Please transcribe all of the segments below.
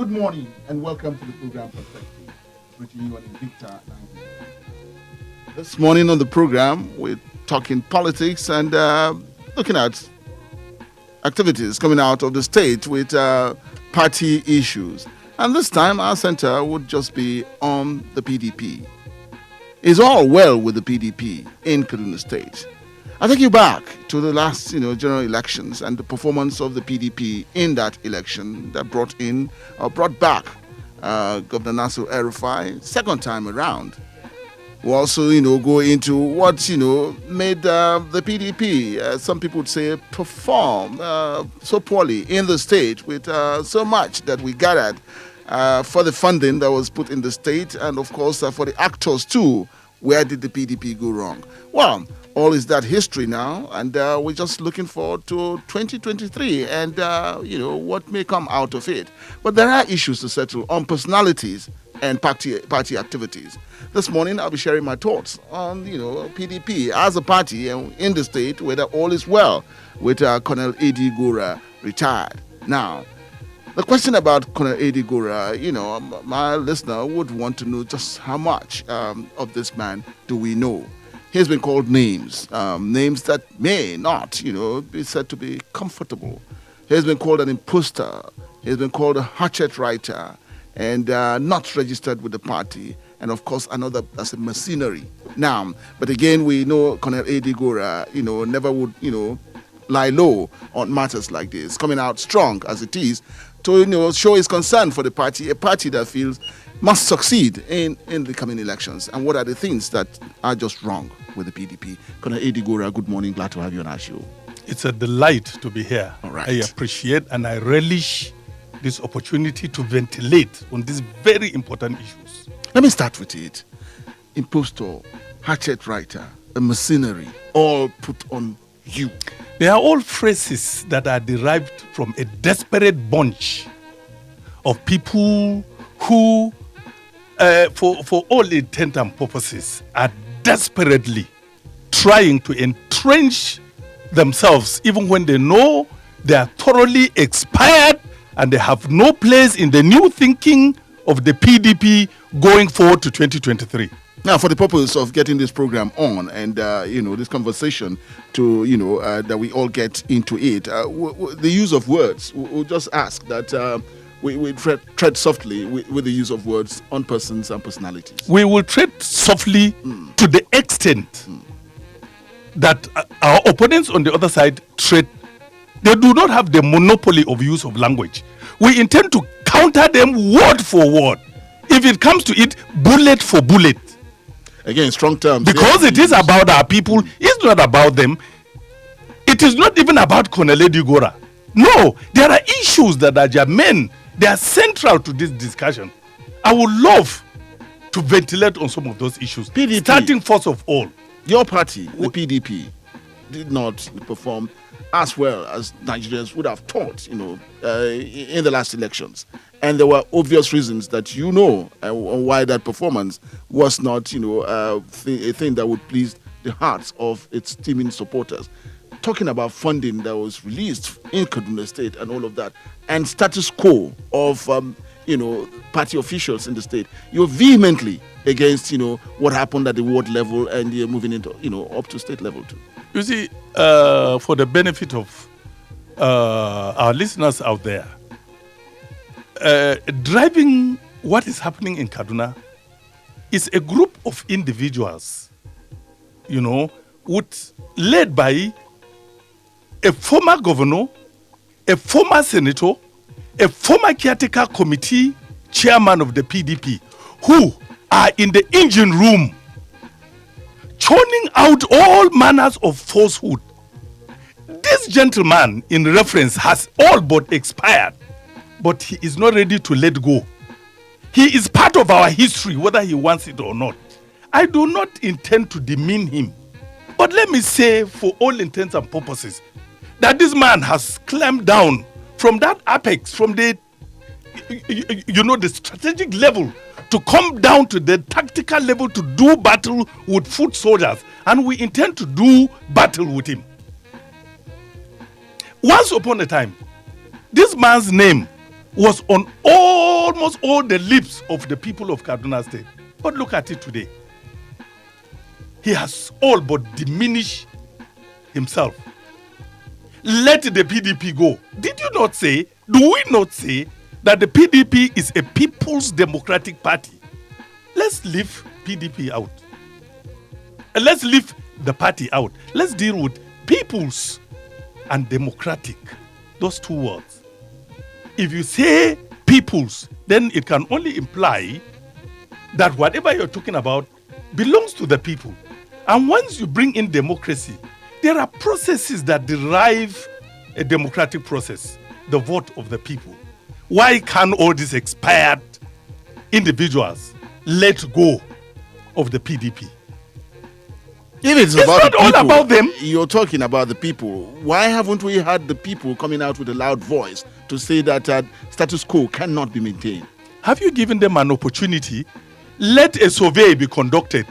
Good morning and welcome to the program Perspective, reaching you on Invicta 90. This morning on the program, we're talking politics and looking at activities coming out of the state with party issues. And this time, our center would just be on the PDP. It's all well with the PDP in Kaduna State. I take you back to the last, general elections and the performance of the PDP in that election that brought back Governor Nasir El-Rufai second time around. We also, go into what, made the PDP, some people would say, perform so poorly in the state with so much that we gathered for the funding that was put in the state and, of course, for the actors too. Where did the PDP go wrong? Well, all is that history now, and we're just looking forward to 2023 and, what may come out of it. But there are issues to settle on personalities and party activities. This morning, I'll be sharing my thoughts on, PDP as a party in the state, whether all is well with Colonel A.D. Gora retired. Now, the question about Colonel A.D. Gora, my listener would want to know just how much of this man do we know. He's been called names, names that may not, be said to be comfortable. He's been called an imposter. He's been called a hatchet writer and not registered with the party. And of course, another as a mercenary. Now, but again, we know Colonel A.D. Gora, never would, lie low on matters like this, coming out strong as it is to, show his concern for the party, a party that feels must succeed in the coming elections. And what are the things that are just wrong with the PDP? Colonel A.D. Gora, good morning. Glad to have you on our show. It's a delight to be here. All right. I appreciate and I relish this opportunity to ventilate on these very important issues. Let me start with it. Impostor, hatchet writer, a mercenary, all put on you. They are all phrases that are derived from a desperate bunch of people who, for all intent and purposes, are desperately trying to entrench themselves, even when they know they are thoroughly expired and they have no place in the new thinking of the PDP going forward to 2023. Now, for the purpose of getting this program on and, this conversation to, that we all get into it, the use of words, we'll just ask that we tread softly with the use of words on persons and personalities. We will tread softly to the extent that our opponents on the other side tread. They do not have the monopoly of use of language. We intend to counter them word for word. If it comes to it, bullet for bullet. Again, strong terms. Because it is about our people, it's not about them. It is not even about Colonel A.D. Gora. No, there are issues that are germane. They are central to this discussion. I would love to ventilate on some of those issues. PDP. Starting first of all. Your party, the PDP, did not perform as well as Nigerians would have thought, in the last elections. And there were obvious reasons that why that performance was not, a thing that would please the hearts of its teeming supporters. Talking about funding that was released in Kaduna State and all of that, and status quo of, party officials in the state, you're vehemently against, what happened at the ward level and you're moving into, up to state level too. You see, for the benefit of our listeners out there, driving what is happening in Kaduna is a group of individuals, led by a former governor, a former senator, a former caretaker committee chairman of the PDP, who are in the engine room churning out all manners of falsehood. This gentleman, in reference, has all but expired, but he is not ready to let go. He is part of our history, whether he wants it or not. I do not intend to demean him, but let me say, for all intents and purposes, that this man has climbed down from that apex, from the strategic level, to come down to the tactical level to do battle with foot soldiers, and we intend to do battle with him. Once upon a time, this man's name was on all almost all the lips of the people of Kaduna State. But look at it today. He has all but diminished himself. Let the PDP go. Did you not say, do we not say that the PDP is a People's Democratic Party? Let's leave PDP out. Let's leave the party out. Let's deal with people's and democratic. Those two words. If you say people's, then it can only imply that whatever you're talking about belongs to the people. And once you bring in democracy, there are processes that derive a democratic process, the vote of the people. Why can't all these expired individuals let go of the PDP? If it's It's about not the all people, about them. You're talking about the people. Why haven't we had the people coming out with a loud voice to say that status quo cannot be maintained? Have you given them an opportunity? Let a survey be conducted.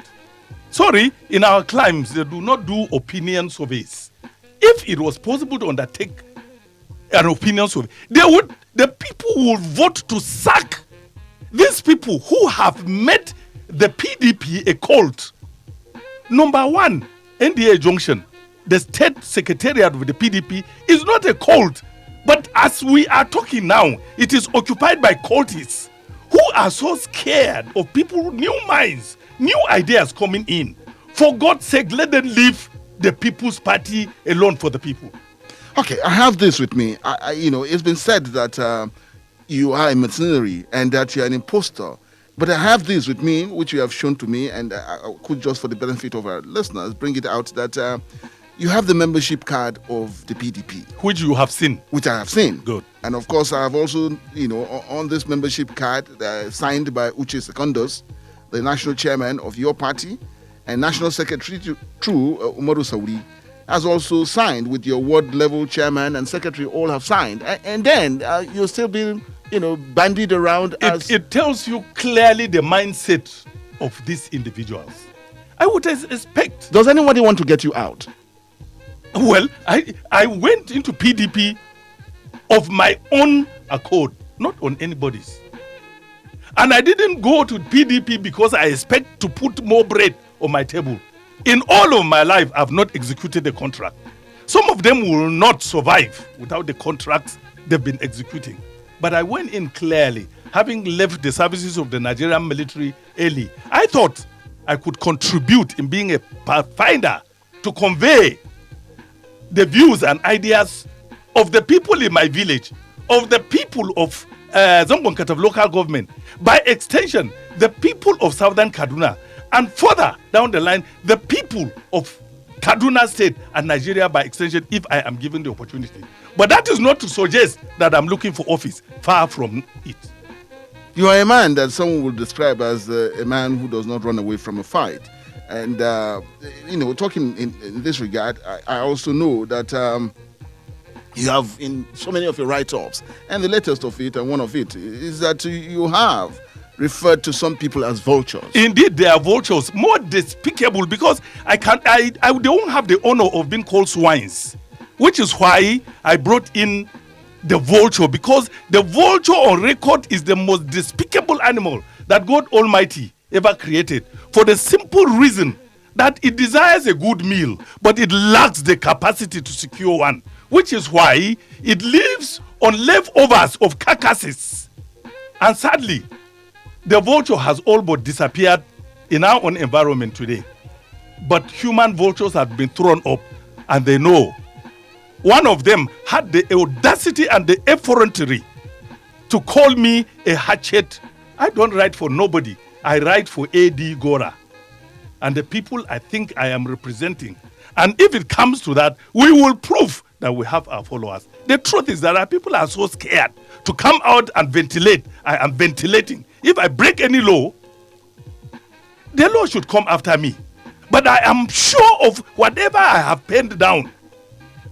Sorry, in our climes, they do not do opinion surveys. If it was possible to undertake an opinion survey, the people would vote to sack these people who have made the PDP a cult. Number one, NDA Junction, the state secretariat of the PDP, is not a cult. But as we are talking now, it is occupied by cultists who are so scared of people, new minds, new ideas coming in. For God's sake, let them leave the People's Party alone for the people. Okay, I have this with me. It's been said that you are a mercenary and that you are an imposter. But I have this with me, which you have shown to me, and I could, just for the benefit of our listeners, bring it out that you have the membership card of the PDP. Which you have seen. Which I have seen. Good. And of course, I have also, on this membership card, signed by Uche Secondus, the national chairman of your party, and national secretary True Umaru Sauri, has also signed with your ward level chairman and secretary, all have signed. And then you're still being, bandied around as... It tells you clearly the mindset of these individuals. I would expect... Does anybody want to get you out? Well, I went into PDP of my own accord, not on anybody's. And I didn't go to PDP because I expect to put more bread on my table. In all of my life, I've not executed a contract. Some of them will not survive without the contracts they've been executing. But I went in clearly, having left the services of the Nigerian military early. I thought I could contribute in being a pathfinder to convey the views and ideas of the people in my village, of the people of Zongo-Nkatav local government, by extension, the people of Southern Kaduna, and further down the line, the people of Kaduna State and Nigeria by extension, if I am given the opportunity. But that is not to suggest that I'm looking for office. Far from it. You are a man that someone would describe as a man who does not run away from a fight. And, talking in this regard, I also know that you have in so many of your write-ups, and the latest of it, and one of it, is that you have referred to some people as vultures. Indeed, they are vultures, more despicable, because they don't have the honor of being called swines, which is why I brought in the vulture, because the vulture on record is the most despicable animal that God Almighty ever created, for the simple reason that it desires a good meal, but it lacks the capacity to secure one, which is why it lives on leftovers of carcasses. And sadly, the vulture has all but disappeared in our own environment today. But human vultures have been thrown up, and they know. One of them had the audacity and the effrontery to call me a hatchet. I don't write for nobody. I write for A.D. Gora and the people I think I am representing. And if it comes to that, we will prove that we have our followers. The truth is that our people are so scared to come out and ventilate. I am ventilating. If I break any law, the law should come after me. But I am sure of whatever I have penned down.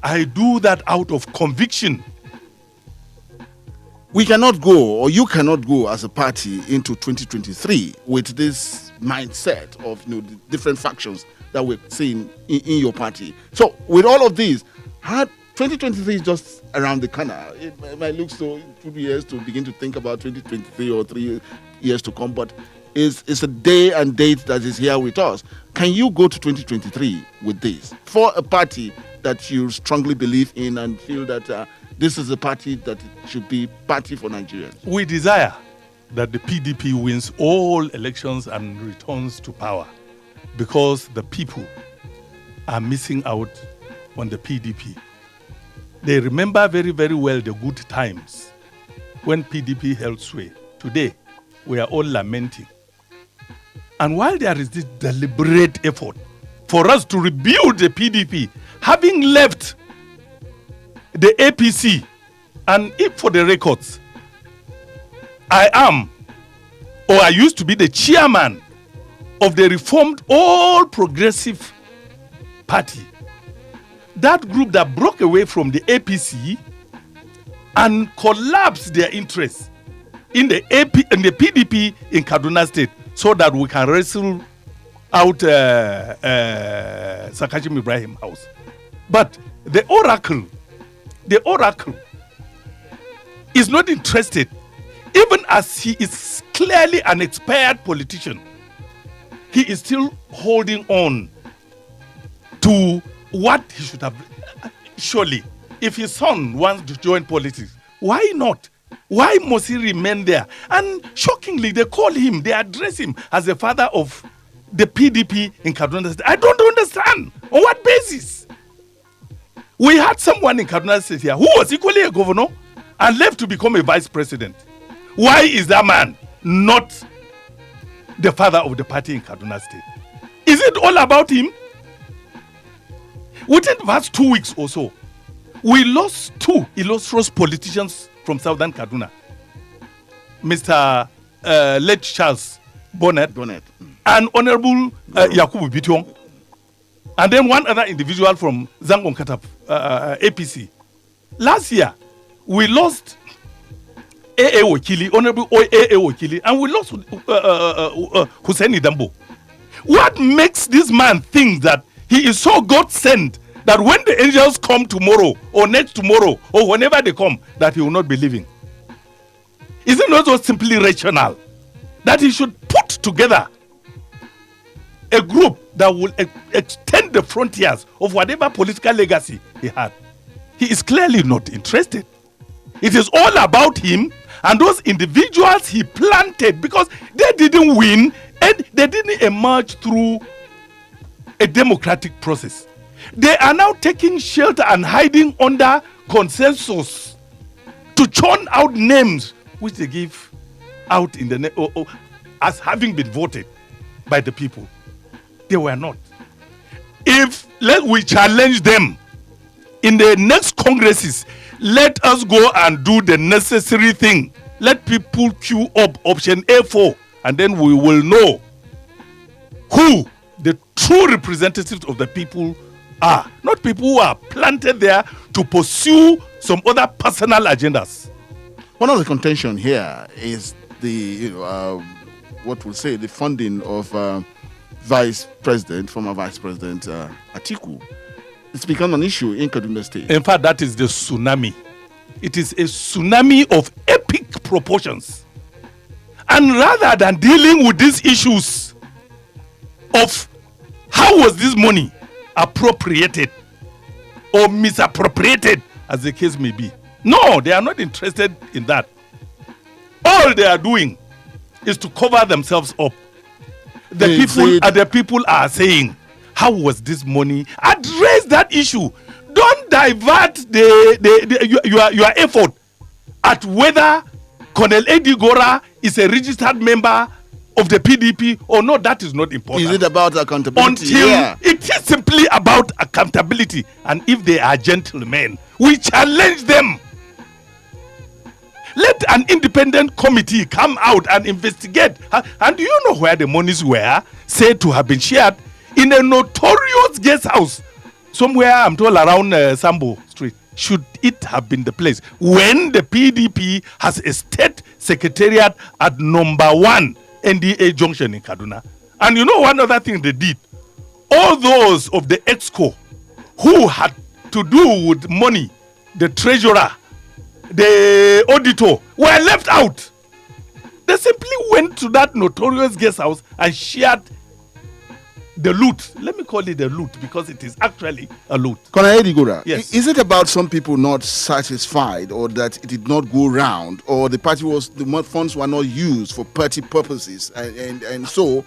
I do that out of conviction. We cannot go, or you cannot go as a party into 2023 with this mindset of the different factions that we're seeing in your party. So with all of these, how 2023 is just around the corner. It might look so 2 years to begin to think about 2023 or 3 years to come, but it's a day and date that is here with us. Can you go to 2023 with this for a party that you strongly believe in and feel that this is a party that should be party for Nigerians? We desire that the PDP wins all elections and returns to power, because the people are missing out on the PDP. They remember very, very well the good times when PDP held sway. Today, we are all lamenting. And while there is this deliberate effort for us to rebuild the PDP, having left the APC, and if for the records, I used to be the chairman of the Reformed All Progressive Party, that group that broke away from the APC and collapsed their interests in the PDP in Kaduna State, so that we can wrestle out Sakashim Ibrahim House. But the oracle is not interested, even as he is clearly an expired politician. He is still holding on to what he should have. Surely, if his son wants to join politics, why not? Why must he remain there? And shockingly, they call him, they address him as the father of the PDP in Kaduna State. I don't understand. On what basis? We had someone in Kaduna State here who was equally a governor and left to become a vice president. Why is that man not the father of the party in Kaduna State? Is it all about him? Within the past 2 weeks or so, we lost two illustrious politicians from Southern Kaduna. Mr. Late Charles Bonnet. And Honorable Yakubu Bityong. And then one other individual from Zangon Katap, APC. Last year, we lost A.A. Wakili, Honorable A.A. Wakili, and we lost Hussaini Dambo. What makes this man think that he is so God-sent that when the angels come tomorrow or next tomorrow or whenever they come, that he will not be living? Is it not so simply rational that he should put together a group that will extend the frontiers of whatever political legacy he had? He is clearly not interested. It is all about him and those individuals he planted, because they didn't win and they didn't emerge through a democratic process. They are now taking shelter and hiding under consensus to churn out names which they give out in the as having been voted by the people. They were not. If we challenge them in the next congresses, let us go and do the necessary thing. Let people queue up option A4, and then we will know who the true representatives of the people are. Not people who are planted there to pursue some other personal agendas. One of the contention here is the the funding of former Vice President Atiku. It's become an issue in Kaduna State. In fact, that is the tsunami. It is a tsunami of epic proportions. And rather than dealing with these issues of how was this money appropriated or misappropriated, as the case may be, no, they are not interested in that. All they are doing is to cover themselves up. The people are saying, how was this money? Address that issue. Don't divert your effort at whether Colonel Eddie Gora is a registered member of the PDP or not. That is not important. Is it about accountability? It is simply about accountability. And if they are gentlemen, we challenge them. Let an independent committee come out and investigate. And do you know where the monies were said to have been shared? In a notorious guest house somewhere, I'm told, around Sambo Street. Should it have been the place when the PDP has a state secretariat at number 1 NDA Junction in Kaduna? And you know one other thing they did? All those of the EXCO who had to do with money, the treasurer, the auditor, were left out. They simply went to that notorious guest house and shared the loot. Let me call it the loot because it is actually a loot. Colonel Eddie Gora, Yes. is it about some people not satisfied, or that it did not go round, or the funds were not used for party purposes, and so,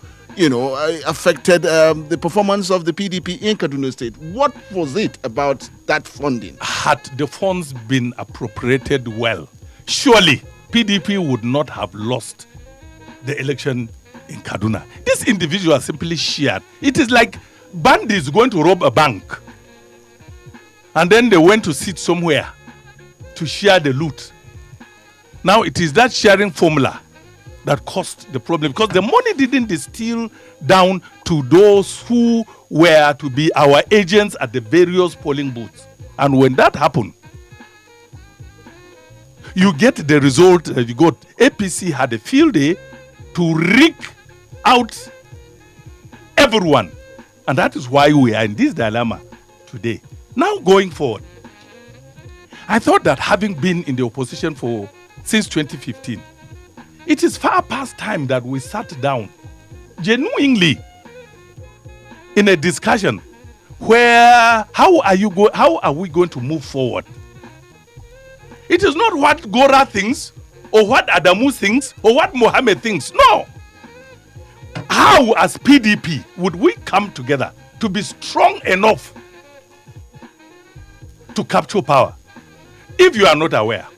affected the performance of the PDP in Kaduna State? What was it about that funding? Had the funds been appropriated well, surely PDP would not have lost the election in Kaduna. This individual simply shared. It is like bandits going to rob a bank, and then they went to sit somewhere to share the loot. Now it is that sharing formula that caused the problem, because the money didn't distill down to those who were to be our agents at the various polling booths. And when that happened, you get the result you got. APC had a field day to rig out everyone. And that is why we are in this dilemma today. Now going forward, I thought that having been in the opposition since 2015, it is far past time that we sat down genuinely in a discussion where how are we going to move forward? It is not what Gora thinks or what Adamu thinks or what Mohammed thinks. No. How as PDP would we come together to be strong enough to capture power? If you are not aware,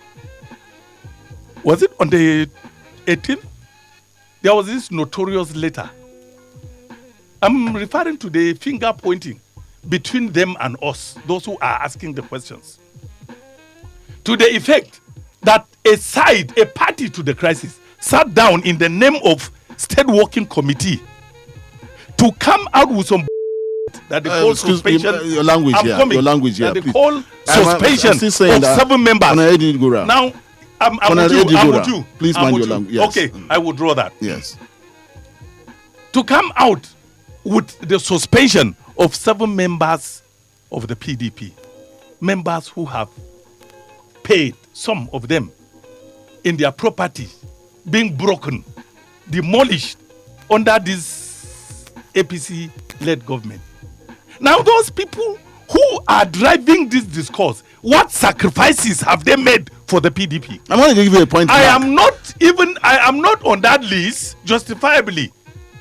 was it on the 18th? There was this notorious letter. I'm referring to the finger pointing between them and us, those who are asking the questions, to the effect that a party to the crisis, sat down in the name of State Working Committee to come out with some that they call suspension. Your language here. Your language here. That they call suspension of 7 members. Now, I'm with you. Please mind your language. Yes. Okay, I will draw that. Yes. To come out with the suspension of 7 members of the PDP, members who have paid, some of them, in their property being broken, demolished under this APC-led government. Now those people who are driving this discourse, what sacrifices have they made for the PDP? I'm going to give you a point. I am not on that list justifiably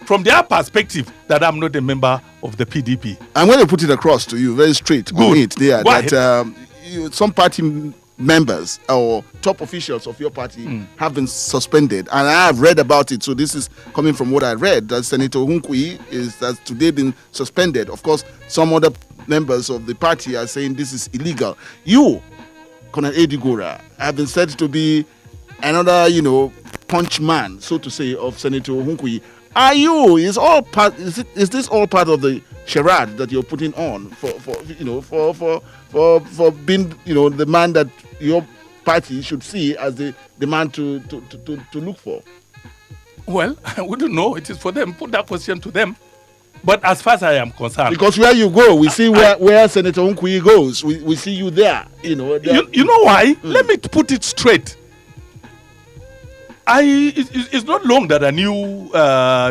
from their perspective that I'm not a member of the PDP. I'm going to put it across to you very straight. Good. There that some party members or top officials of your party have been suspended, and I have read about it. So this is coming from what I read, that Senator Hunkui has today been suspended. Of course, some other members of the party are saying this is illegal. You, Colonel Eddie Gora, have been said to be another, punch man, so to say, of Senator Hunkui. Are you? Is this all part of the charade that you're putting on for being, the man that your party should see as the man to look for? Well, I wouldn't know. It is for them. Put that question to them. But as far as I am concerned, because where you go, we see where Senator Hunkui goes. We see you there. You know why? Let me put it straight. It's not long that I knew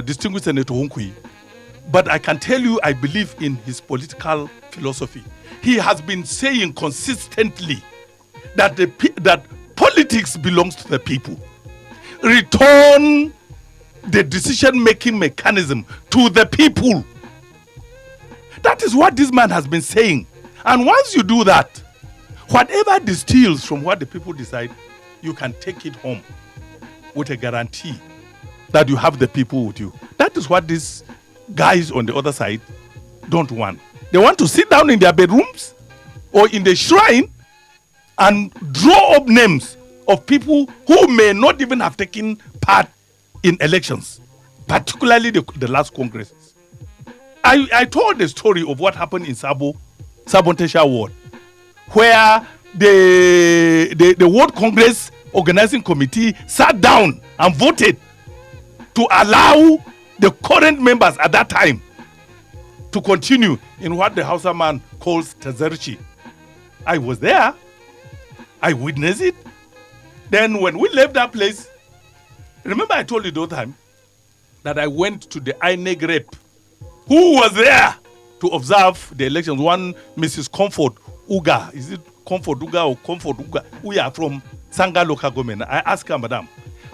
distinguished Senator Hunkui, but I can tell you I believe in his political philosophy. He has been saying consistently that politics belongs to the people. Return the decision-making mechanism to the people. That is what this man has been saying. And once you do that, whatever distills from what the people decide, you can take it home with a guarantee that you have the people with you. That is what these guys on the other side don't want. They want to sit down in their bedrooms or in the shrine and draw up names of people who may not even have taken part in elections, particularly the last congresses. I told the story of what happened in Sabon Tesha Ward, where the World Congress Organizing Committee sat down and voted to allow the current members at that time to continue in what the Hausa man calls Tazarchi. I was there. I witnessed it. Then when we left that place, remember I told you the other time that I went to the INEC rep who was there to observe the elections. One Mrs. Comfort Uga. Is it Comfort Uga or Comfort Uga? We are from Sanga local government. I asked her, Madam,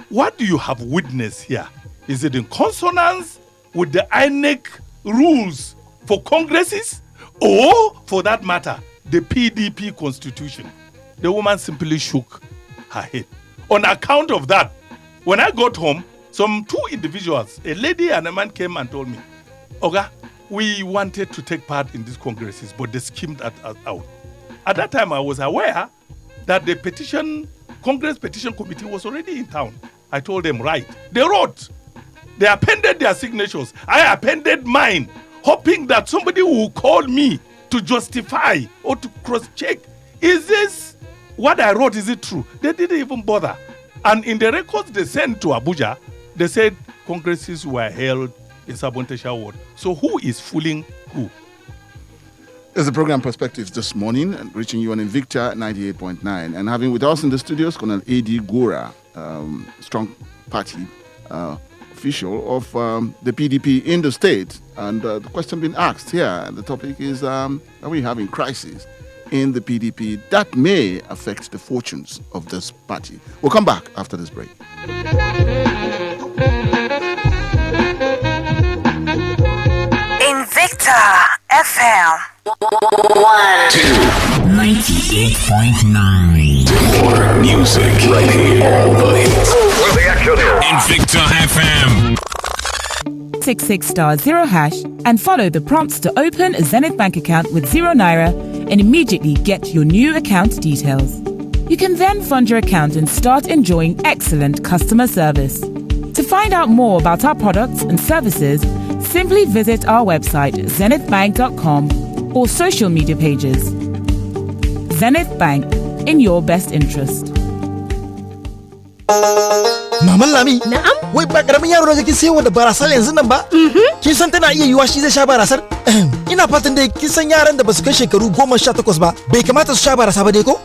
what do you have witnessed here? Is it in consonance with the INEC rules for congresses or, for that matter, the PDP constitution? The woman simply shook her head. On account of that, when I got home, some two individuals, a lady and a man, came and told me, Oga, we wanted to take part in these congresses, but they schemed us out. At that time, I was aware that the Congress Petition Committee was already in town. I told them, right. They wrote. They appended their signatures. I appended mine, hoping that somebody will call me to justify or to cross-check. Is this what I wrote? Is it true? They didn't even bother. And in the records they sent to Abuja, they said congresses were held in Sabontesha Ward. So who is fooling who? There's the program Perspectives this morning, reaching you on Invicta 98.9. And having with us in the studios, Colonel A.D. Gora, strong party official of the PDP in the state. And the question being asked here, the topic is, are we having crisis in the PDP that may affect the fortunes of this party? We'll come back after this break. Invicta FM 98.9. More music right here. All the hits. Where the action is. Invicta FM. 66 *0# and follow the prompts to open a Zenith Bank account with 0 Naira and immediately get your new account details. You can then fund your account and start enjoying excellent customer service. To find out more about our products and services, simply visit our website zenithbank.com or social media pages. Zenith Bank, in your best interest. Maman Lami. Na'am. Wai ba karamin yaro da kin sayo da barasar yanzu nan ba? Kin san tana iya yiwa shi zai sha barasar? Ina fatan dai kin san yaran da basu kai shekaru 18 ba, bai kamata su sha barasa ba dai ko?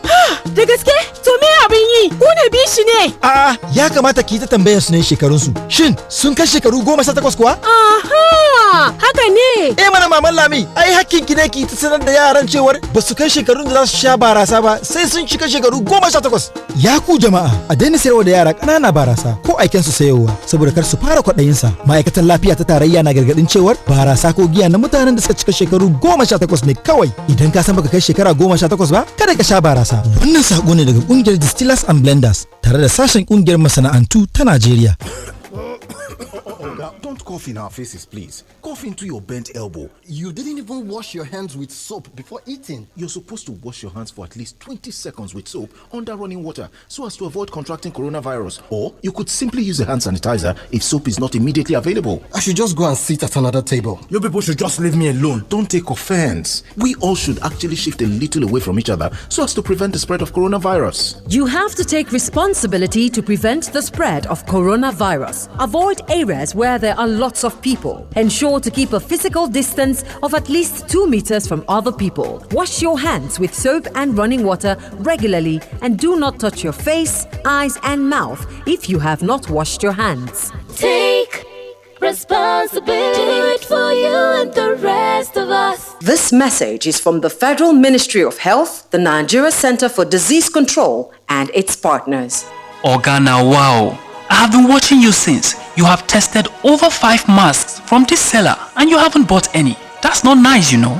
Da gaske? To me abin yi? Ku ne bishi ne? A'a, ya kamata ki ta tambayar su ne shekarun su. Shin sun kai shekaru 18 kuwa? Aha, haka ne. Mana Maman Lami, ai hakkin ki ne ki ta sanar da yaran cewar basu kai shekarun da za su sha barasa ba, sai sun cika shekaru 18. Ya ku jama'a, a daina sayarwa da yara ƙanana barasa ko aiken su sayowa saboda kar su fara kwaɗayin sa. Ma'aikatan lafiya ta tarayya na gargadin cewar barasa ko giya na mutanen da suka cika shekaru 18 ne kawai. Idan ka san baka kai shekara 18 ba, kada ka sha barasa. Wannan sako ne daga kungiyar Distillers and Blenders tare da sashen kungiyar masana'antu ta Najeriya. Don't cough in our faces, please. Cough into your bent elbow. You didn't even wash your hands with soap before eating. You're supposed to wash your hands for at least 20 seconds with soap under running water so as to avoid contracting coronavirus. Or you could simply use a hand sanitizer if soap is not immediately available. I should just go and sit at another table. You people should just leave me alone. Don't take offense. We all should actually shift a little away from each other so as to prevent the spread of coronavirus. You have to take responsibility to prevent the spread of coronavirus. Avoid areas where there are lots of people. Ensure to keep a physical distance of at least 2 meters from other people. Wash your hands with soap and running water regularly and do not touch your face, eyes and mouth if you have not washed your hands. Take responsibility. Do it for you and the rest of us. This message is from the Federal Ministry of Health, the Nigeria Center for Disease Control and its partners. Organa, wow. I have been watching you since. You have tested over 5 masks from this seller and you haven't bought any. That's not nice, you know.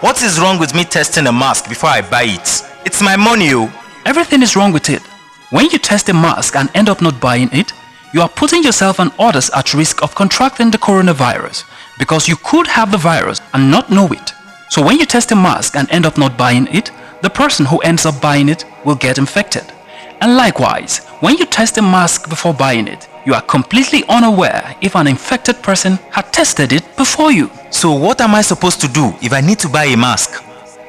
What is wrong with me testing a mask before I buy it? It's my money, yo. Everything is wrong with it. When you test a mask and end up not buying it, you are putting yourself and others at risk of contracting the coronavirus because you could have the virus and not know it. So when you test a mask and end up not buying it, the person who ends up buying it will get infected. And likewise, when you test a mask before buying it, you are completely unaware if an infected person had tested it before you. So what am I supposed to do if I need to buy a mask?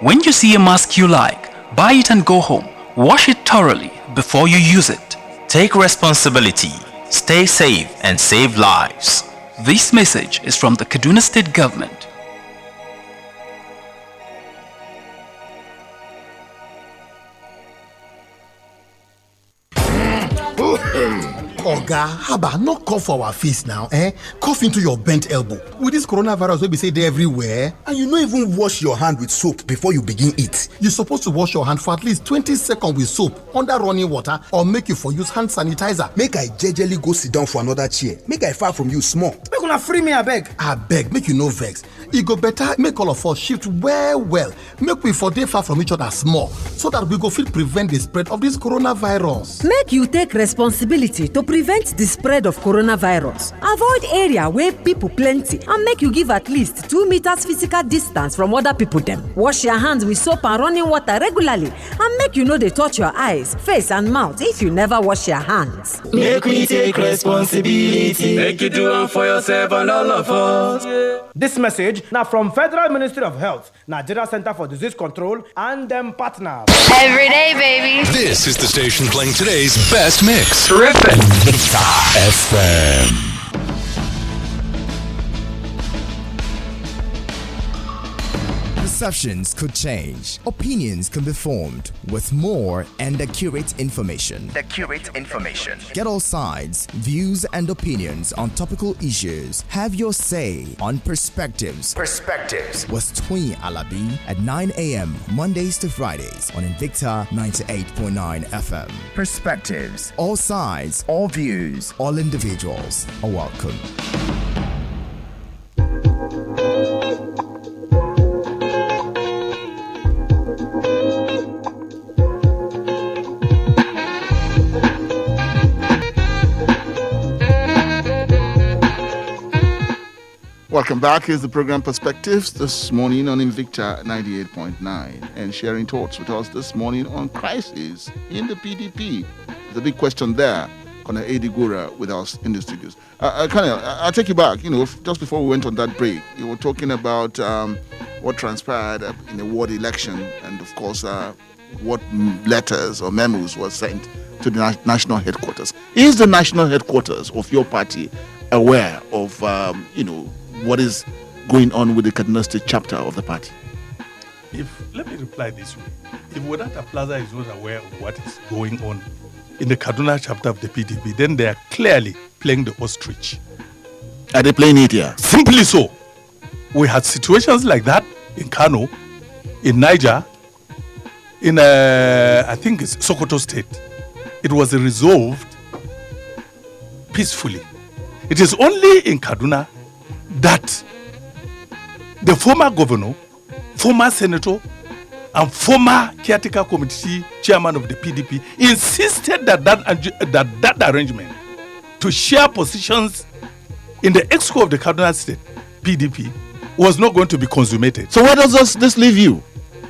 When you see a mask you like, buy it and go home. Wash it thoroughly before you use it. Take responsibility, stay safe and save lives. This message is from the Kaduna State Government. Oga, haba, no cough for our face now, eh? Cough into your bent elbow. With this coronavirus, we be say they everywhere, and you no even wash your hand with soap before you begin eat. You're supposed to wash your hand for at least 20 seconds with soap under running water, or make you for use hand sanitizer. Make I jejely go sit down for another chair. Make I far from you small. Make una free me, abeg, make you no vex. E go better make all of us shift well. Make we for dey far from each other small, so that we go fit prevent the spread of this coronavirus. Make you take responsibility to prevent the spread of coronavirus. Avoid area where people plenty and make you give at least 2 meters physical distance from other people them. Wash your hands with soap and running water regularly and make you know they touch your eyes, face and mouth if you never wash your hands. Make we take responsibility. Make you do it for yourself and all of us. This message now from Federal Ministry of Health, Nigeria Center for Disease Control and them partners. Every day, baby. This is the station playing today's best mix. Terrific. Victor FM. Perceptions could change. Opinions can be formed with more and accurate information. Get all sides, views, and opinions on topical issues. Have your say on Perspectives. With Twin Alabi at 9 a.m. Mondays to Fridays on Invicta 98.9 FM. Perspectives. All sides, all views, all individuals are welcome. Welcome back. Here's the program Perspectives this morning on Invicta 98.9 and sharing thoughts with us this morning on crisis in the PDP. There's a big question there. Colonel Eddie Gora with us in the studios. I'll take you back. Just before we went on that break, you were talking about what transpired in the ward election and, of course, what letters or memos were sent to the national headquarters. Is the national headquarters of your party aware of, what is going on with the Kaduna State chapter of the party? Let me reply this way. If Wadata Plaza is not aware of what is going on in the Kaduna chapter of the PDP, then they are clearly playing the ostrich. Are they playing it here? Simply so. We had situations like that in Kano, in Niger, in I think it's Sokoto State. It was resolved peacefully. It is only in Kaduna that the former governor, former senator, and former caretaker committee chairman of the PDP insisted that arrangement to share positions in the exco of the Kaduna State PDP was not going to be consummated. So where does this leave you?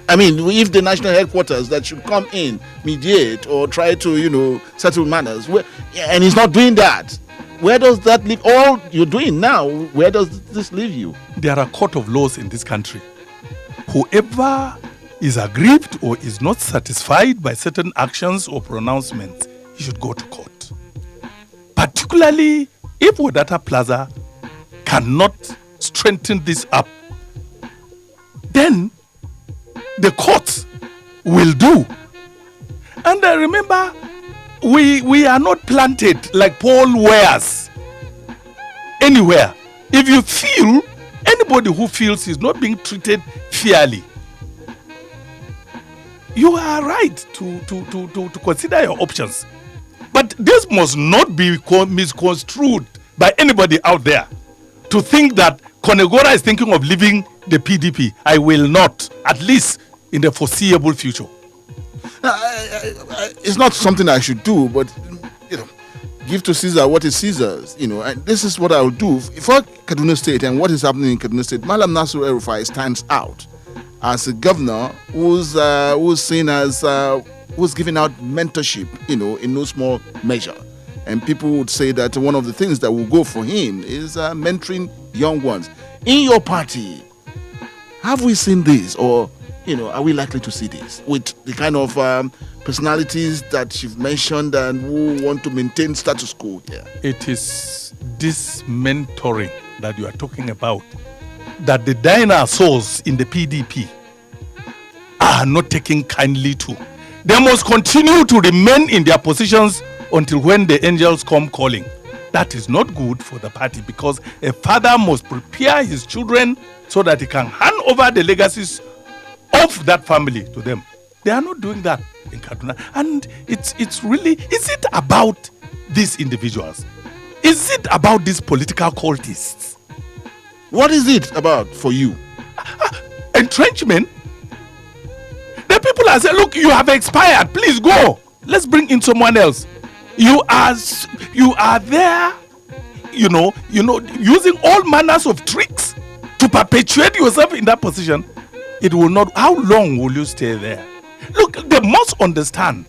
I mean, if the national headquarters that should come in, mediate, or try to, settle matters, and he's not doing that, where does that leave? All you're doing now, where does this leave you? There are court of laws in this country. Whoever is aggrieved or is not satisfied by certain actions or pronouncements, he should go to court. Particularly if Wadata Plaza cannot strengthen this up, then the courts will do. And remember, we are not planted like Paul Wares anywhere. If you feel, anybody who feels is not being treated fairly, you are right to consider your options. But this must not be misconstrued by anybody out there to think that Konegora is thinking of leaving the PDP. I will not, at least in the foreseeable future. It's not something I should do, but give to Caesar what is Caesar's. And this is what I will do for Kaduna State and what is happening in Kaduna State. Malam Nasir El-Rufai stands out as a governor who's seen as who's giving out mentorship, in no small measure. And people would say that one of the things that will go for him is mentoring young ones. In your party, have we seen this, or are we likely to see this with the kind of personalities that you've mentioned and who want to maintain status quo here? It is this mentoring that you are talking about that the dinosaurs in the PDP are not taking kindly to. They must continue to remain in their positions until when the angels come calling. That is not good for the party, because a father must prepare his children so that he can hand over the legacies of that family to them. They are not doing that in Kaduna. And it's really, is it about these individuals? Is it about these political cultists? What is it about for you? Entrenchment. The people are saying, look, you have expired, please go. Let's bring in someone else. You are there, using all manners of tricks to perpetuate yourself in that position. It will not. How long will you stay there? Look, they must understand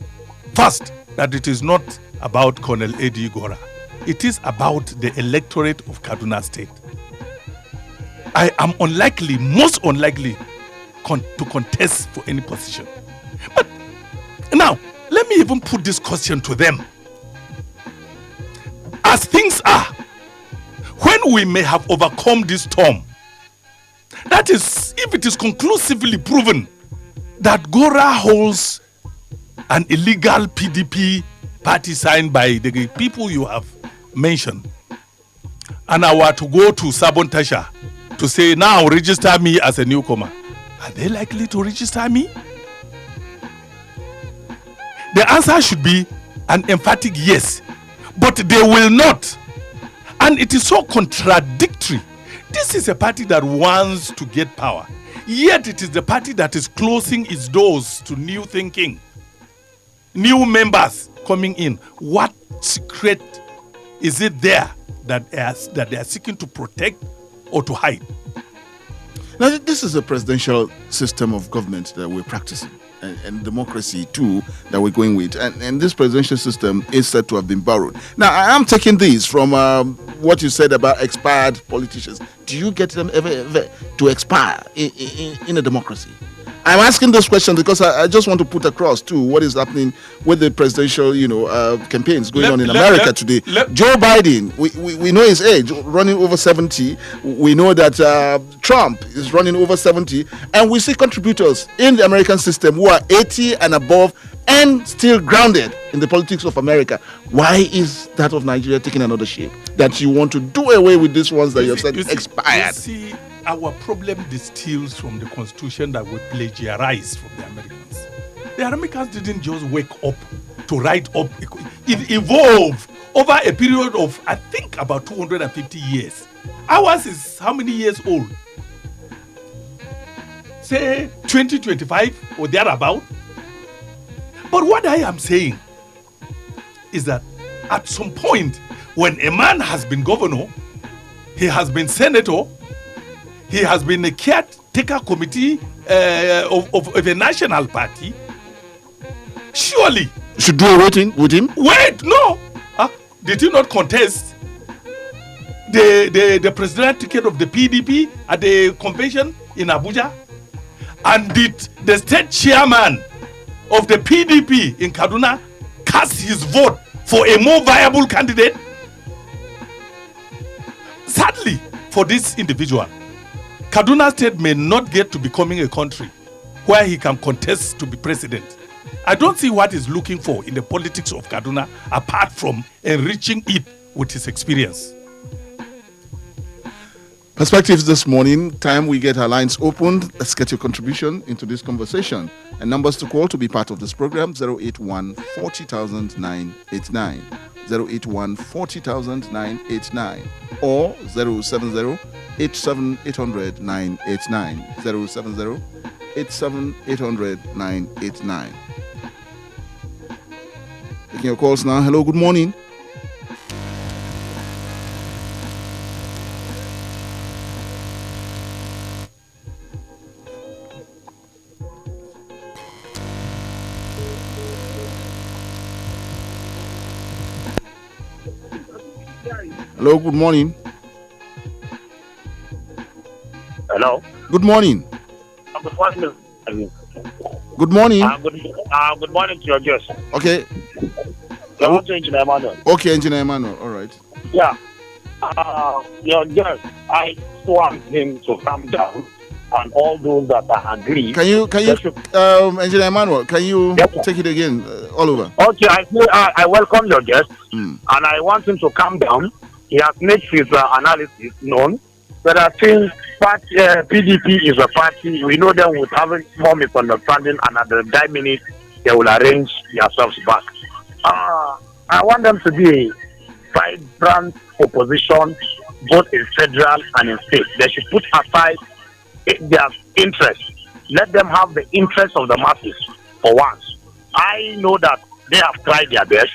first that it is not about Colonel Eddie Gora. It is about the electorate of Kaduna State. I am most unlikely to contest for any position. But now, let me even put this question to them. As things are, when we may have overcome this storm, that is, if it is conclusively proven that Gora holds an illegal PDP party signed by the people you have mentioned, and I were to go to Sabon Tasha to say, now register me as a newcomer, are they likely to register me? The answer should be an emphatic yes, but they will not. And it is so contradictory. This is a party that wants to get power, yet it is the party that is closing its doors to new thinking, new members coming in. What secret is it there that they are seeking to protect or to hide? Now, this is a presidential system of government that we're practicing, and democracy too that we're going with, and this presidential system is said to have been borrowed. Now, I am taking this from what you said about expired politicians. Do you get them ever to expire in a democracy? I'm asking this question because I just want to put across too what is happening with the presidential, campaigns going on in America today. Joe Biden, we know his age, running over 70. We know that Trump is running over 70, and we see contributors in the American system who are 80 and above and still grounded in the politics of America. Why is that of Nigeria taking another shape? That you want to do away with these ones that you have said expired? You see, our problem distills from the constitution that we plagiarized from the Americans. The Americans didn't just wake up to write up. It evolved over a period of, I think, about 250 years. Ours is how many years old? Say 2025 or thereabout. But what I am saying is that at some point, when a man has been governor, he has been senator, he has been a caretaker committee of a national party, surely should do a rating with him. Wait, no. Did he not contest the presidential ticket of the PDP at the convention in Abuja? And did the state chairman of the PDP in Kaduna cast his vote for a more viable candidate? Sadly, for this individual, Kaduna State may not get to becoming a country where he can contest to be president. I don't see what he's looking for in the politics of Kaduna apart from enriching it with his experience. Perspectives this morning. Time we get our lines opened. Let's get your contribution into this conversation. And numbers to call to be part of this program: 081 40,000 989, 081 40,000 989, or 070 87 800 989, 070 87 800 989. Taking your calls now. Hello, good morning. Hello, good morning. Hello. Good morning. Good morning. Good morning. Good morning to your guest. Okay. I want to Engineer Emmanuel. Okay, Engineer Emmanuel. All right. Yeah. Your guest, I want him to calm down and all those that are agree. Can you, Engineer Emmanuel, can you take it again, all over? Okay, I welcome your guest, and I want him to calm down. He has made his analysis known. But I think PDP is a party. We know them with having more misunderstanding, and at the time minute, they will arrange themselves back. I want them to be a vibrant opposition, both in federal and in state. They should put aside their interests. Let them have the interests of the masses for once. I know that they have tried their best,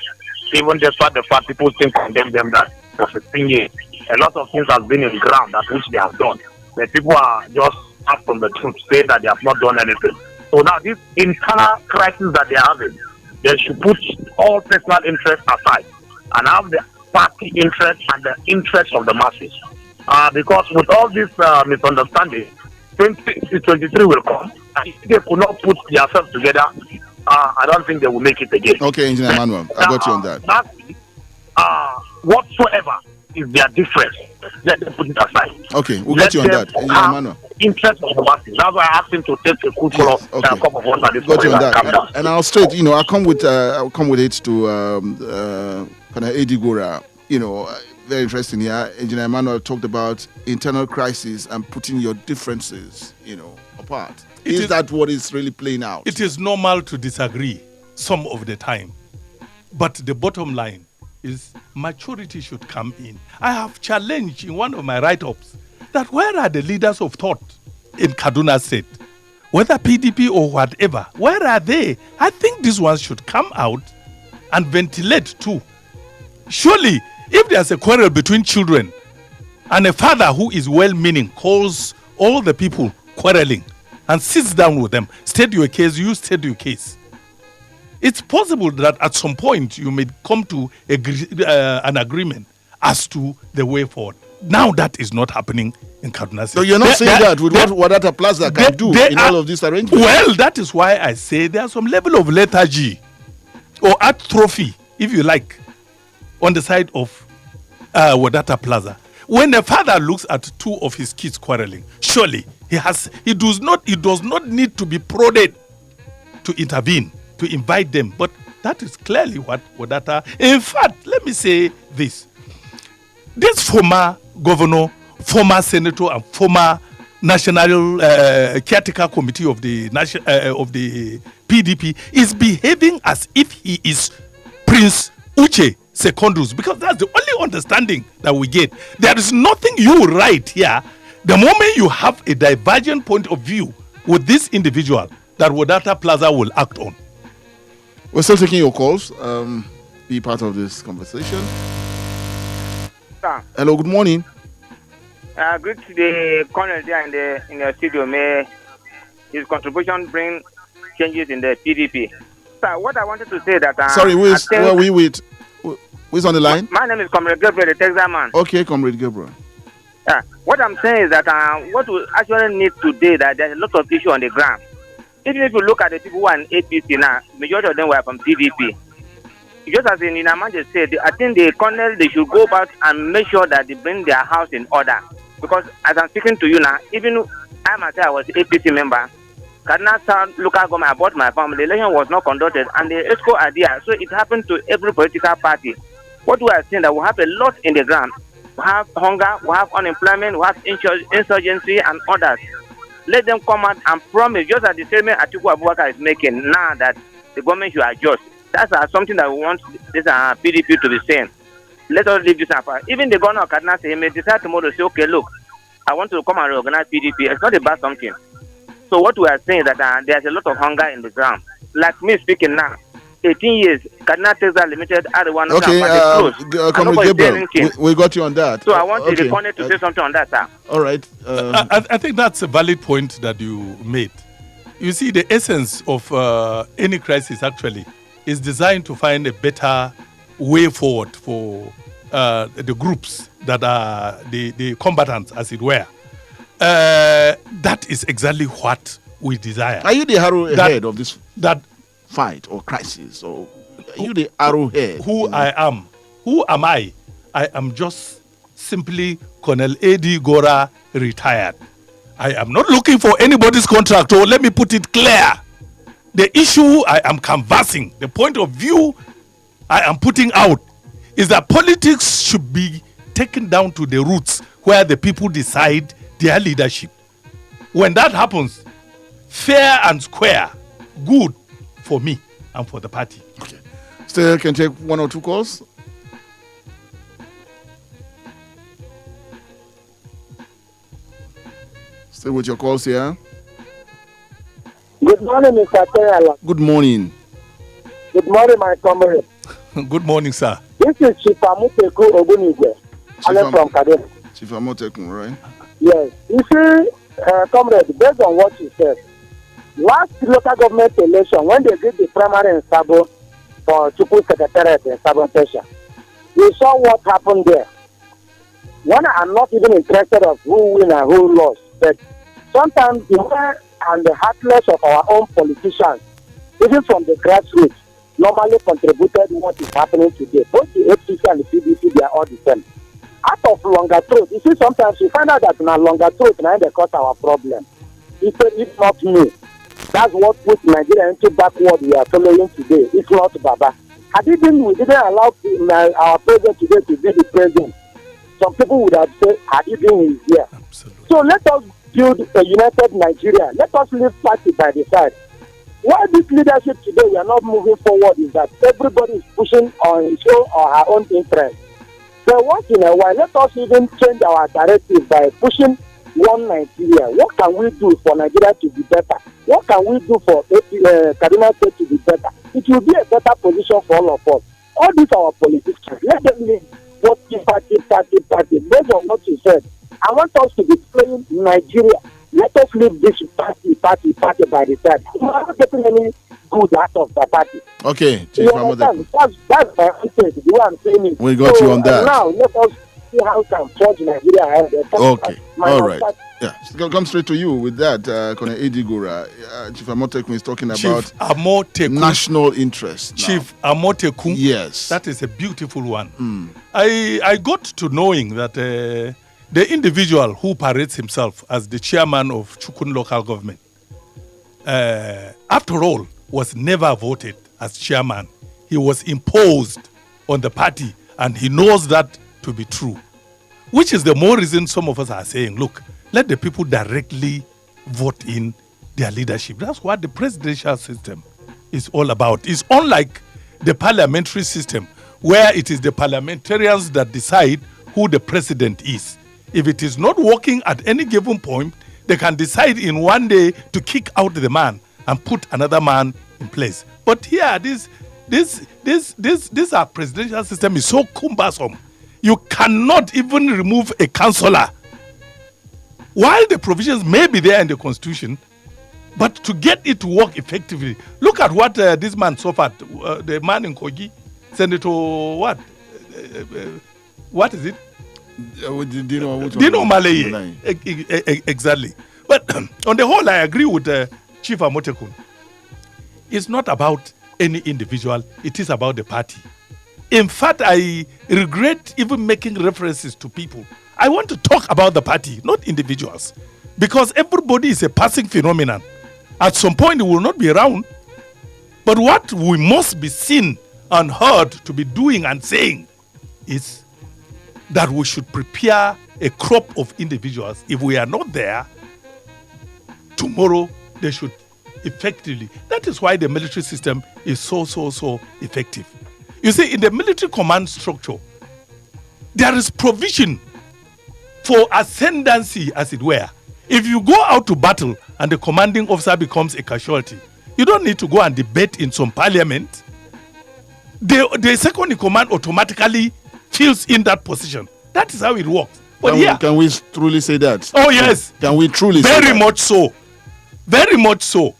even despite the fact people still condemn them that for 15 years. A lot of things have been in the ground that which they have done. But people are just up from the truth, say that they have not done anything. So now this internal crisis that they are having, they should put all personal interests aside and have the party interest and the interest of the masses. Because with all this misunderstanding, 2023 will come, and if they could not put themselves together, I don't think they will make it again. Okay, Engineer Emmanuel, I got you on that. Lastly, whatsoever is their difference, let them put it aside. Okay, we'll get you on that, Engineer Emmanuel. Interest of the masses. That's why I asked him to take a cool color and a cup of water. This got you on that. Down. And I'll straight, I'll come with it to Eddie Gora. Very interesting here. Engineer Emmanuel talked about internal crisis and putting your differences, apart. Is that what is really playing out? It is normal to disagree some of the time. But the bottom line is maturity should come in. I have challenged in one of my write-ups that where are the leaders of thought in Kaduna State? Whether PDP or whatever, where are they? I think these ones should come out and ventilate too. Surely, if there's a quarrel between children and a father who is well-meaning calls all the people quarreling and sits down with them, state your case, you state your case. It's possible that at some point you may come to an agreement as to the way forward. Now that is not happening in Kaduna State. So you're not saying that with what Wadata Plaza can do in all of these arrangements? Well, that is why I say there's some level of lethargy or atrophy, if you like, on the side of Wadata Plaza. When a father looks at two of his kids quarreling, surely he does not need to be prodded to intervene, to invite them. But that is clearly what Wadata. In fact, let me say this: this former governor, former senator, and former national caretaker committee of the PDP is behaving as if he is Prince Uche Secondus, because that's the only understanding that we get. There is nothing you write here. The moment you have a divergent point of view with this individual, that Wadata Plaza will act on. We're still taking your calls. Be part of this conversation. Sir. Hello, good morning. Greet to the colonel there in the studio. May his contribution bring changes in the PDP. Sir, what I wanted to say that... Sorry, who are we with? Who's on the line? My name is Comrade Gabriel, the Texas man. Okay, Comrade Gabriel. What I'm saying is that what we actually need today, that there's a lot of issue on the ground. Even if you look at the people who are in APC now, majority of them were from PDP. Just as in Amanda said, I think the colonel, they should go back and make sure that they bring their house in order. Because as I'm speaking to you now, even I myself was APC member, Kaduna South local government, I bought my farm, the election was not conducted, and the ESCO idea, so it happened to every political party. What we are saying that we have a lot in the ground. We have hunger, we have unemployment, we have insurgency and others. Let them come out and promise, just as the statement Atiku Abubakar is making now, that the government should adjust. That's something that we want this PDP to be saying. Let us leave this apart. Even the governor of Kaduna say, he may decide tomorrow to say, okay, look, I want to come and reorganize PDP. It's not about something. So what we are saying is that there's a lot of hunger in the ground. Like me speaking now, 18 years, Kaduna Texas Limited, R1. Okay, Comrade Gabriel, we got you on that. So I want the corner to say something on that, sir. All right. I think that's a valid point that you made. You see, the essence of any crisis actually is designed to find a better way forward for the groups that are the combatants, as it were. That is exactly what we desire. Are you the arrowhead of this fight or crisis? Or are you the arrowhead? I am. Who am I? I am just simply Colonel A.D. Gora retired. I am not looking for anybody's contract. Or let me put it clear. The issue I am canvassing, the point of view I am putting out is that politics should be taken down to the roots where the people decide their leadership. When that happens, fair and square, good for me and for the party. Okay. Still can take one or two calls. Still with your calls here. Good morning, Mr. Terrell. Good morning. Good morning, my comrade. Good morning, sir. This is Chifamuteku Ogunigwe. I'm from Kaduna. Chifamuteku, right? Yes. You see, comrade, based on what you said, last local government election, when they did the primary in Sabo for Chukwu Secretariat in Sabo Pesha, we saw what happened there. One, I'm not even interested of who win and who lost, but sometimes the way and the heartless of our own politicians, even from the grassroots, normally contributed what is happening today. Both the APC and the PDP, they are all the same. Out of longer throat, you see, sometimes you find out that in a longer throat, now they cause our problem. It's not me. That's what put Nigeria into backward we are following today. It's not Baba. We didn't allow our president today to be the president. Some people would have said, he's here. Absolutely. So let us build a united Nigeria. Let us leave party by the side. Why this leadership today we are not moving forward is that everybody is pushing on his own or her own interest. So once in a while, let us even change our directive by pushing one Nigeria. What can we do for Nigeria to be better? What can we do for Kaduna State to be better? It will be a better position for all of us. All these are our politicians. Let them leave party. Based on what you said, I want us to be playing Nigeria. Let us leave this party by the side. We are not getting any good out of the party. Okay, Chief Amode. That's my answer. The way I'm saying it. We got you on that. Now let us see how we can forge Nigeria ahead. Okay, all right. Yeah, come straight to you with that, Colonel Eddie Gora. Chief Amotekun is talking about national interest. Chief Amotekun. Yes, that is a beautiful one. I got to knowing that the individual who parades himself as the chairman of Chukun local government, after all, was never voted as chairman. He was imposed on the party, and he knows that to be true. Which is the more reason some of us are saying, look, let the people directly vote in their leadership. That's what the presidential system is all about. It's unlike the parliamentary system, where it is the parliamentarians that decide who the president is. If it is not working at any given point, they can decide in one day to kick out the man and put another man in place. But here, this our presidential system is so cumbersome. You cannot even remove a councillor. While the provisions may be there in the constitution, but to get it to work effectively, look at what this man suffered. The man in Kogi, Senator what is it? Dino Maleye. Exactly. But on the whole, I agree with Chief Amotekun. It's not about any individual. It is about the party. In fact, I regret even making references to people. I want to talk about the party, not individuals. Because everybody is a passing phenomenon. At some point, it will not be around. But what we must be seen and heard to be doing and saying is that we should prepare a crop of individuals. If we are not there, tomorrow they should effectively. That is why the military system is so effective. You see, in the military command structure, there is provision for ascendancy, as it were. If you go out to battle and the commanding officer becomes a casualty, you don't need to go and debate in some parliament. The second in command automatically fills in that position. That is how it works. But can we truly say that? Oh, yes. Can we truly say that? Very much so. Very much so.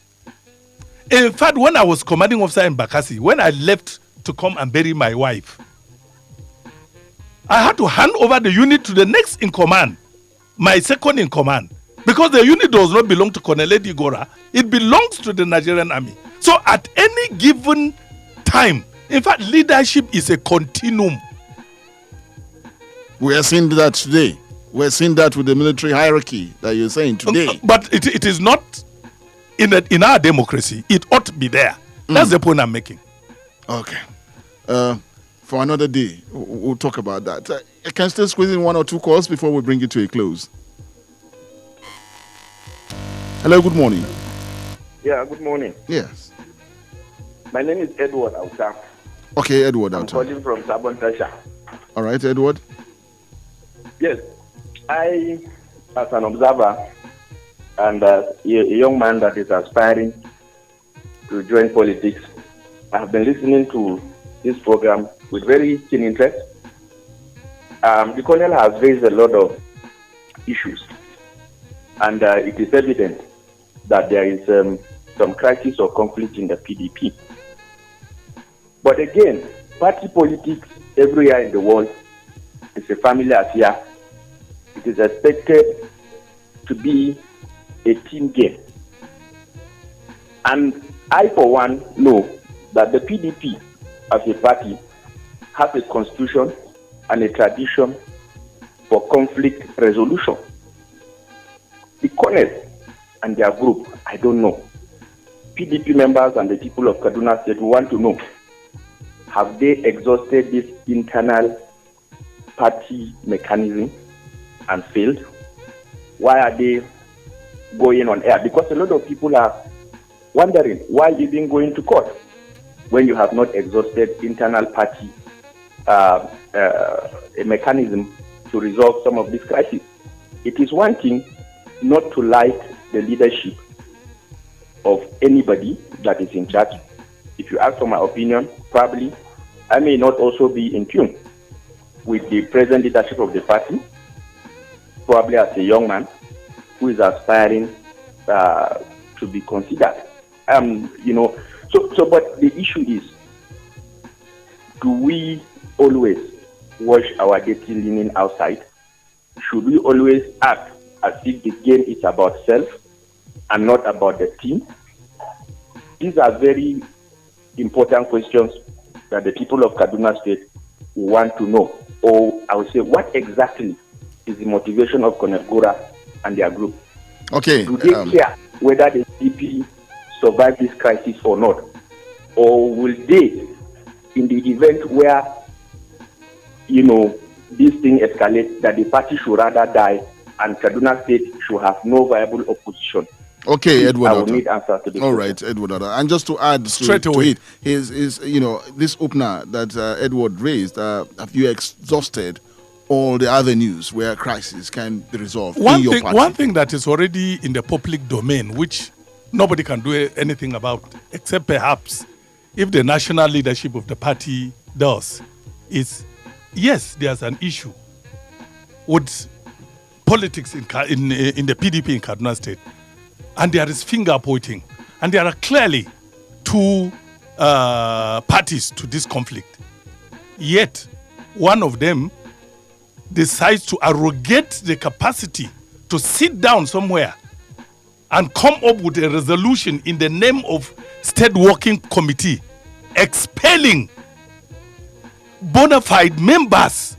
In fact, when I was commanding officer in Bakassi, when I left to come and bury my wife, I had to hand over the unit to the next in command, my second in command, because the unit does not belong to Colonel Eddie Gora. It belongs to the Nigerian Army. So at any given time, in fact, leadership is a continuum. We are seeing that today. We're seeing that with the military hierarchy that you're saying today. But it is not in our democracy. It ought to be there. That's the point I'm making. Okay. For another day, we'll talk about that. I can still squeeze in one or two calls before we bring it to a close. Hello, good morning. Yeah, good morning. Yes. My name is Edward Auta. Okay, Edward I'm Auta. calling from Sabon Tasha. All right, Edward. Yes. I, as an observer and as a young man that is aspiring to join politics, I have been listening to this program with very keen interest. The Colonel has raised a lot of issues, and it is evident that there is some crisis or conflict in the PDP. But again, party politics everywhere in the world is a family affair. It is expected to be a team game. And I, for one, know that the PDP as a party has a constitution and a tradition for conflict resolution. The Colonel and their group, I don't know. PDP members and the people of Kaduna State want to know, have they exhausted this internal party mechanism and failed? Why are they going on air? Because a lot of people are wondering, why even going to court when you have not exhausted internal party a mechanism to resolve some of these crises? It is one thing not to like the leadership of anybody that is in charge. If you ask for my opinion, probably I may not also be in tune with the present leadership of the party, probably as a young man who is aspiring to be considered. But the issue is, do we always wash our dirty linen outside? Should we always act as if the game is about self and not about the team? These are very important questions that the people of Kaduna State want to know. Or I would say, what exactly is the motivation of Konegura and their group? Okay. Do they care whether the PDP survive this crisis or not? Or will they, in the event where, this thing escalates, that the party should rather die and Kaduna State should have no viable opposition? Okay, Edward. I will need answers to this. All right, Edward. And just to add straight to away, it, this opener that Edward raised, have you exhausted all the avenues where crisis can be resolved in your party? One thing that is already in the public domain, which nobody can do anything about, except perhaps if the national leadership of the party does, is, yes, there's an issue with politics in the PDP in Kaduna State. And there is finger pointing. And there are clearly two parties to this conflict. Yet, one of them decides to arrogate the capacity to sit down somewhere and come up with a resolution in the name of State Working Committee expelling bona fide members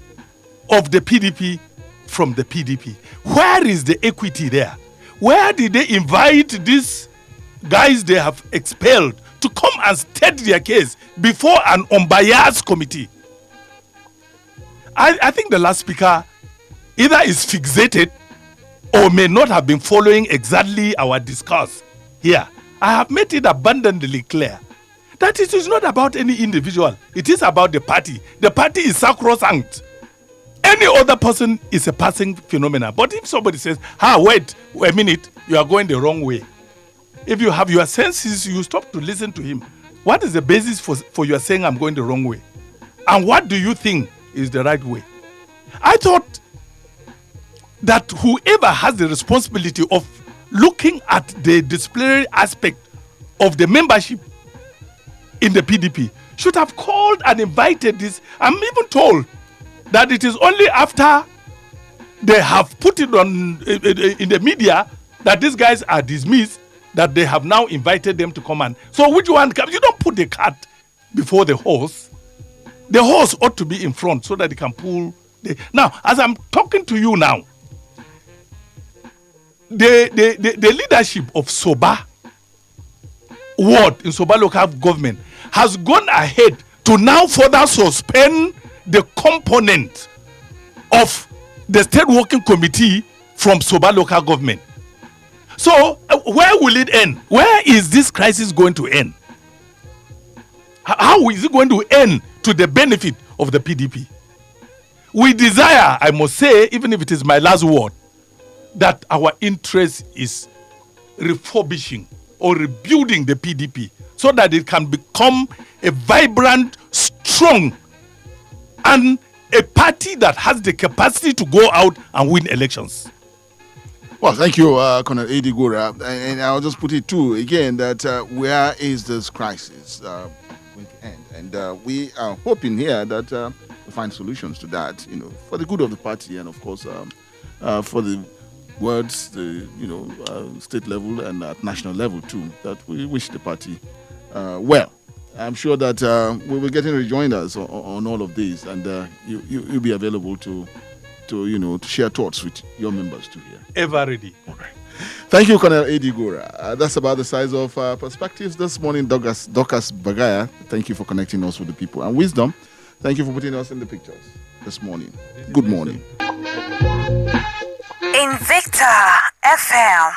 of the PDP from the PDP. Where is the equity there? Where did they invite these guys they have expelled to come and state their case before an unbiased committee? I think the last speaker either is fixated or may not have been following exactly our discourse here. I have made it abundantly clear that it is not about any individual. It is about the party. The party is sacrosanct. Any other person is a passing phenomenon. But if somebody says, wait a minute, you are going the wrong way. If you have your senses, you stop to listen to him. What is the basis for your saying I'm going the wrong way? And what do you think is the right way? I thought that whoever has the responsibility of looking at the disciplinary aspect of the membership in the PDP should have called and invited this. I'm even told that it is only after they have put it on in the media that these guys are dismissed that they have now invited them to come on. So which one comes? You don't put the cart before the horse. The horse ought to be in front so that they can pull. Now, as I'm talking to you now, the leadership of Soba ward in Soba local government has gone ahead to now further suspend the component of the state working committee from Soba local government. So where will it end? Where is this crisis going to end? How is it going to end to the benefit of the PDP? We desire, I must say, even if it is my last word, that our interest is refurbishing or rebuilding the PDP so that it can become a vibrant, strong, and a party that has the capacity to go out and win elections. Well, thank you, Colonel Eddie Gora. And I'll just put it too again that where is this crisis going to end? And we are hoping here that we find solutions to that, for the good of the party and, of course, for the words, the state level and at national level too. That we wish the party well. I'm sure that we will get rejoinders on all of these, and you'll be available to share thoughts with your members too here. Ever ready. All right. Thank you, Colonel Eddie Gora. That's about the size of perspectives this morning. Dorcas Bagaya, thank you for connecting us with the people. And Wisdom, thank you for putting us in the pictures this morning. Good morning. Invicta FM.